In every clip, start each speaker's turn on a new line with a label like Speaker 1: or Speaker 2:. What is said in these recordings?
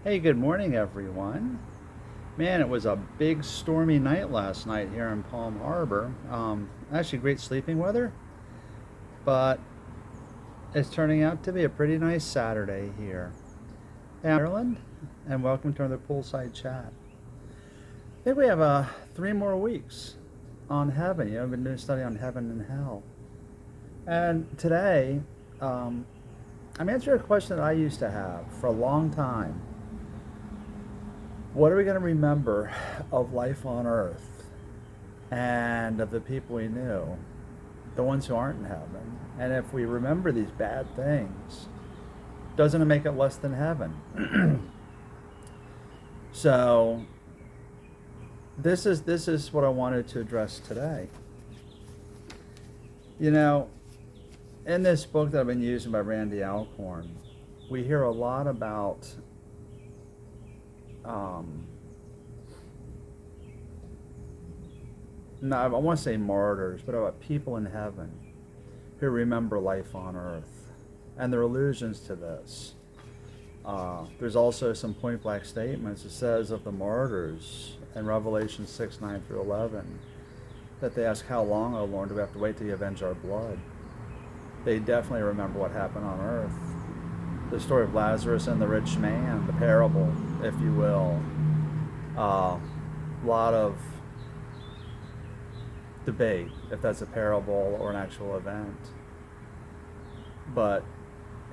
Speaker 1: Hey, good morning, everyone. Man, it was a big stormy night last night here in Palm Harbor. Actually, great sleeping weather, but it's turning out to be a pretty nice Saturday here. Hey, I'm Ireland, and welcome to another poolside chat. I think we have 3 more weeks on heaven. I've been doing a study on heaven and hell. And today, um, I'm answering a question that I used to have for a long time. What are we going to remember of life on earth and of the people we knew, the ones who aren't in heaven? And if we remember these bad things, doesn't it make it less than heaven? So this is what I wanted to address today. You know, in this book that I've been using by Randy Alcorn, we hear a lot about um, no, I want to say martyrs, but about people in heaven who remember life on earth. And there are allusions to this. There's also some point blank statements. It says of the martyrs in Revelation 6, 9 through 11, that they ask, how long, O Lord, do we have to wait till you avenge our blood? They definitely remember what happened on earth. The story of Lazarus and the rich man, the parable, if you will. A lot of debate if that's a parable or an actual event. But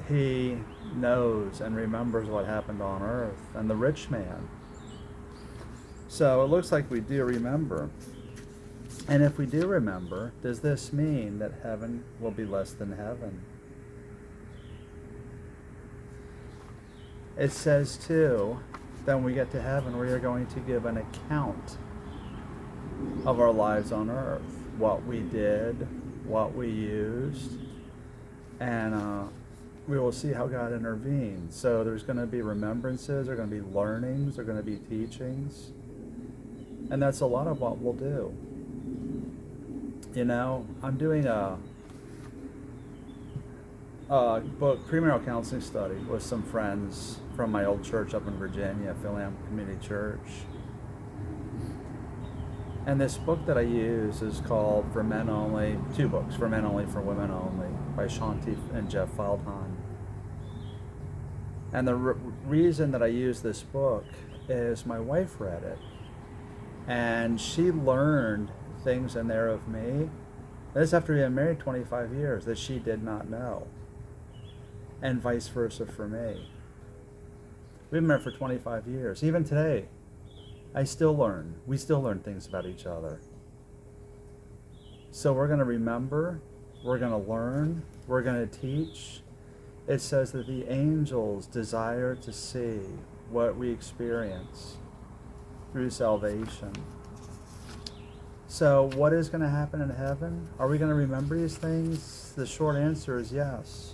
Speaker 1: he knows and remembers what happened on earth, and the rich man. So it looks like we do remember. And if we do remember, does this mean that heaven will be less than heaven? It says too, that when we get to heaven, we are going to give an account of our lives on earth, what we did, what we used, and we will see how God intervened. So there's going to be remembrances, there are going to be learnings, there are going to be teachings, and that's a lot of what we'll do. I'm doing a book premarital counseling study with some friends from my old church up in Virginia, Philam Community Church. And this book that I use is called For Men Only, two books, For Men Only, For Women Only, by Shanti and Jeff Feldheim. And the reason that I use this book is my wife read it. And she learned things in there of me. This after being married 25 years that she did not know. And vice versa for me. We've been married for 25 years. Even today, we still learn things about each other. So we're going to remember, we're going to learn, we're going to teach. It says that the angels desire to see what we experience through salvation. So what is going to happen in heaven? Are we going to remember these things? The short answer is yes.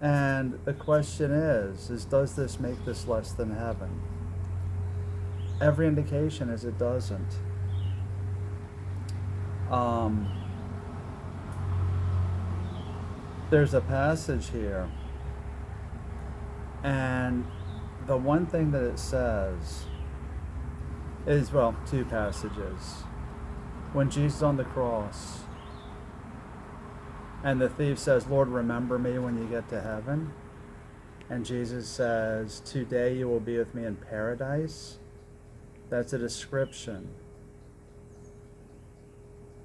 Speaker 1: And the question is does this make this less than heaven? Every indication is it doesn't. There's a passage here, and the one thing that it says is, well, two passages. When Jesus is on the cross, and the thief says, Lord, remember me when you get to heaven. And Jesus says, today you will be with me in paradise. That's a description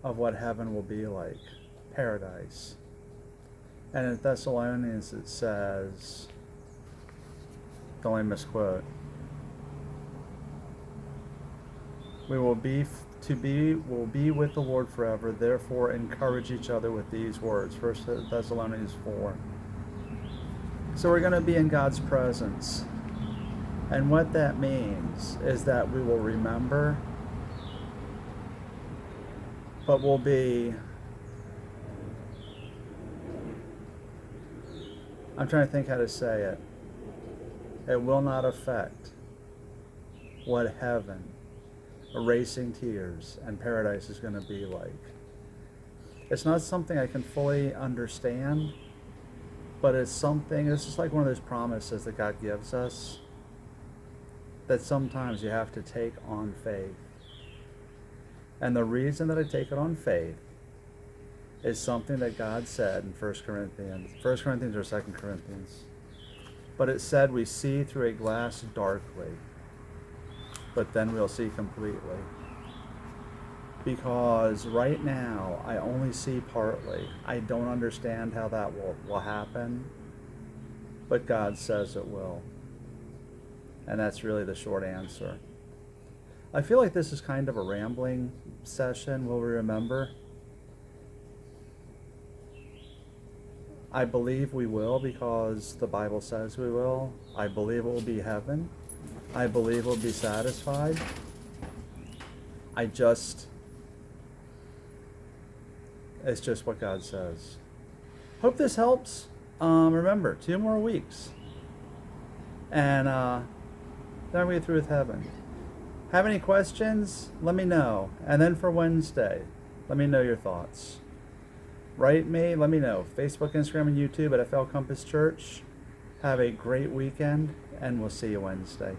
Speaker 1: of what heaven will be like. Paradise. And in Thessalonians it says, don't let me misquote, we'll be with the Lord forever, therefore encourage each other with these words. 1 Thessalonians 4. So we're going to be in God's presence. And what that means is that we will remember, but we'll be, I'm trying to think how to say it. It will not affect what heaven, erasing tears, and paradise is going to be like. It's not something I can fully understand, But it's something, it's just like one of those promises that God gives us, that sometimes you have to take on faith. And the reason that I take it on faith is something that God said in 1 Corinthians. 1 Corinthians or 2 Corinthians. But it said we see through a glass darkly, but then we'll see completely. Because right now, I only see partly. I don't understand how that will happen, but God says it will. And that's really the short answer. I feel like this is kind of a rambling session, will we remember? I believe we will because the Bible says we will. I believe it will be heaven. I believe we'll be satisfied. It's just what God says. Hope this helps. Remember, 2 more weeks. And then we get through with heaven. Have any questions? Let me know. And then for Wednesday, let me know your thoughts. Write me, let me know. Facebook, Instagram, and YouTube at FL Compass Church. Have a great weekend, and we'll see you Wednesday.